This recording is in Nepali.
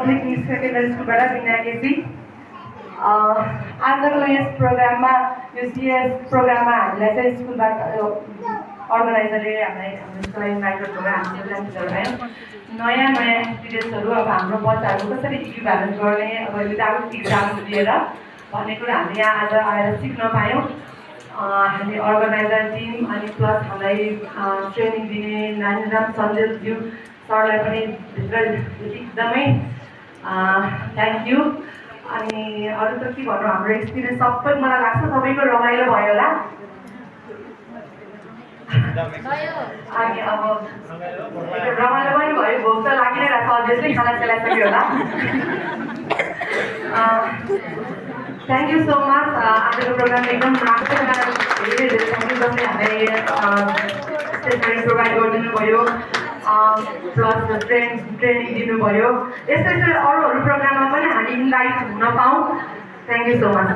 पब्लिक सेकेन्डरी स्कुलबाट बिना केसी। आजको यस प्रोग्राममा यो सिएस प्रोग्राममा हामीलाई चाहिँ स्कुलबाट अर्गनाइजरले हामीलाई हाम्रो स्कुललाई इन्भाइट गर्नुभयो। हाम्रो स्टुडेन्ट्सहरूलाई नयाँ नयाँ एक्सपिरियन्सहरू अब हाम्रो बच्चाहरू कसरी इक्विभ्यालेन्स गर्ने अब विदाउट इक्जाम दिएर भन्ने कुरा हामीले यहाँ आज आएर सिक्न पायौँ। हामी अर्गनाइजर टिम अनि प्लस हामीलाई ट्रेनिङ दिने नानीराम सञ्जयज्यू सरलाई पनि भित्रदेखि एकदमै थ्याङ्क यू। अनि अरू त के भन्नु, हाम्रो एक्सपिरियन्स सबै मलाई लाग्छ सबैको रमाइलो भयो होला। अनि अब रमाइलो पनि भयो, भोक त लागि नै रहेछ, अझै खाना चलाइसक्यो होला। Thank you so much. आजको प्रोग्राम एकदम राम्रो धेरै धेरै थ्याङ्क यू जसले हामीलाई स्टेसनरी प्रोभाइड गरिदिनु भयो, प्लस ट्रेनिङ दिनुभयो। यस्तै अरू प्रोग्राममा पनि हामी इन्भाइट हुन पाऊँ। Thank you so much.